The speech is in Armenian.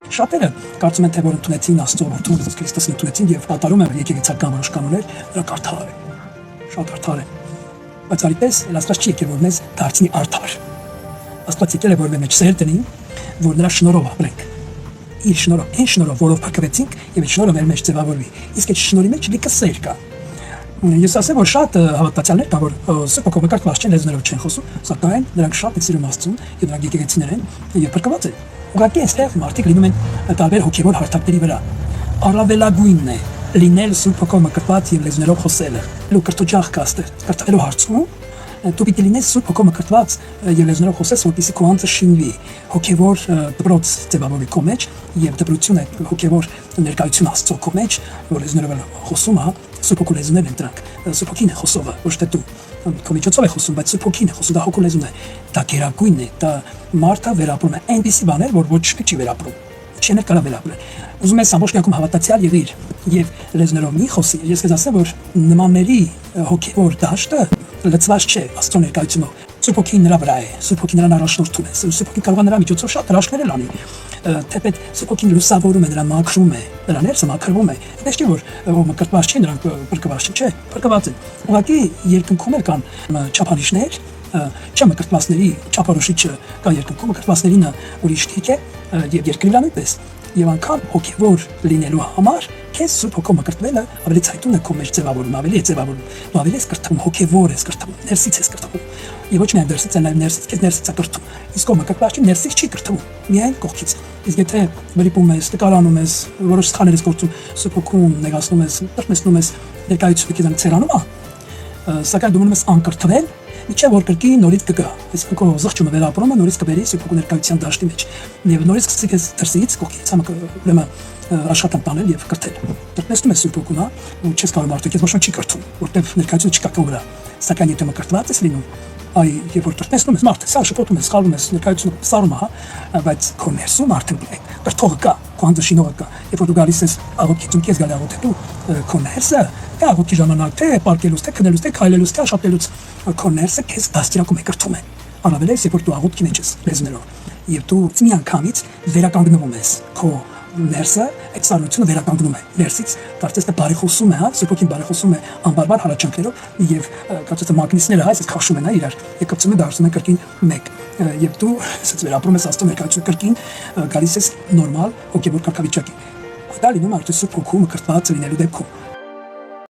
Շատերը կարծում են, թե որ ընդունեցին Աստծո որդուն Հիսուս Քրիստոսին ընդունեցին եւ կատարում են եկեղեցական որոշ կանոններ, նրանք արդար են, շատ արդար են։ Բայց արիպես Աստված չի եկել որ մեզ դարձնի արդար։ Աստված եկել է որ մեր մեջ սեր դնի, որ նրա շնորհով ապրենք։ Իր շնորհով, այն շնորհով, որով փրկվեցինք եւ այդ շնորհը մեր մեջ ձևավորվի։ Իսկ այդ շնորհի մեջ լիքը սեր կա։ Ես ասեմ, որ շատ հավատացյալներ կա, որ Սուրբ Հոգով կարգված չեն, լեզուներով չեն խոսում, սակայն նրանք շատ են սիրում Աստծուն եւ նրանք եկեղեցիներ են եւ փրկված են։ Ուղղակի այստեղ մարդիկ լինում են տարբեր հոգեվոր հարթակների վրա։ Առավելագույնն է լինել Սուրբ Հոգով կարգված եւ լեզուներով խոսելը։ Լու կրթօջախ կաստը, կրթելու հարցում դու պիտի լինես Սուրբ Հոգով կրթված եւ լեզուներով խոսես, որպեսզի քո անձը շինվի, հոգեվոր դպրոց ձևավորի քո մեջ եւ դպրությունը հոգեվոր ներկայություն Աստծո քո մեջ, որ լեզուներով խոսում է, Սուրբ Հոգու լեզուներն են դրանք, Սուրբ Հոգին է խոսողը, ոչ թե դու քո միջոցով է խոսում, բայց Սուրբ Հոգին է խոսում, դա հոգու լեզուն է, դա գերագույնն է, դա մարդը վերապրում է այնպիսի բաներ, որ ոչ մի չի վերապրում, չեն կարող վերապրել։ Ուզում ես ամբողջ կյանքում հավատացյալ եղիր եւ լեզուներով մի խոսի, ես կես ասեմ, որ նմանների հոգեվոր դաշտը լծված չէ Աստծո ներկայությունով։ Սուրբ Հոգին նրա վրա է, Սուրբ Հոգին նրան առաջնորդում է, Սուրբ Հոգին կարող է նրա միջոցով շատ հրաշքներ անի։ Թեպետ Սուրբ Հոգին լուսավորում է, նրան մաքրում է, նրա ներսը մաքրվում է։ Այդպես չի որ ով կրթված չի, նրանք փրկված չէ, փրկված են։ Ուղղակի երկնքում էլ կան չափանիշներ, չեմ կրթվածների չափորոշիչը կա երկնքում, կրթվածներինը ուրիշ թիք է եւ երկրին նույնպես։ Եվ անգամ հոգեվոր լինելու համար քեզ Սուրբ Հոգով կրթվելը ավելի ցայտուն է քո մեջ ձևավորում, ավելի է ձևավորում։ Դու ավելի ես կրթվում, հոգեվոր ես կրթվում, ներսից ես կրթվում։ Եվ ոչ միայն ներսից, այլ ներսից, քեզ ներսից է կրթվում։ Իսկ ով կրթված չի, ներսից չի կրթվում, միայն կողքից։ Իսկ եթե վրիպում ես, տկարանում ես, որոշ սխալներ ես գործում, Սուրբ Հոգում նեղացնում ես, տրտմեցնում ես, ներկայությունը քեզ ցերանում է, սակայն դու մնում ես անկրթվել, միջև որ կրկին նորից կգա։ Այսինքն քո զղջումը վերապրումը նորից կբերի Սուրբ Հոգու ներկայության դաշտի մեջ։ Եվ նորից կսկսի քեզ դրսից կողքից ուրեմն աշխատանք տանել եւ կրթել։ Տրտմեցնում ես Սուրբ Հոգուն, ու չես կարող մարդու քեզ ոչ ոք չի կրթում, որտեղ ներկայությունը չկա քո վրա։ Սակայն եթե մկրտված ես լինում, այ երբ որ տրտմեցնում ես մարդը, սա շփոթում ես, խալում ես, ներկայությունը սարում է, բայց քո ներսում արդեն կրթողը կա, քո անձը շինողը կա։ Երբ որ դու գալիս ես աղոթքից ու քեզ գալի աղոթելու, քո ներսը դա աղոթքի ժամանակ թե պարկելուց, թե քնելուց, թե քայլելուց, թե աշխատելուց, քո ներսը քեզ դաստիարակում է կրթում է։ Առավելից երբ որ դու աղոթքի մեջ ես լեզուներով, եւ դու մի անգամից վերականգնվում ես, քո ներսը այդ սառնությունը վերականգնում է ներսից, կարծես թե բարեխոսում է, հա, Սուրբ Հոգին բարեխոսում է անբարբար հալաչանքներով եւ կարծես թե մագնիսները այսպես քաշում են, հա, իրար, եւ կպցում են դարձնում են կրկին մեկ, եւ դու ասած վերապրում ես Աստծո ներկայությունը կրկին գալիս ես նորմալ հոգեվոր կարգավիճակի։ Դա լինում է արդյոք Սուրբ Հոգու մկրտված լինելու դեպքում։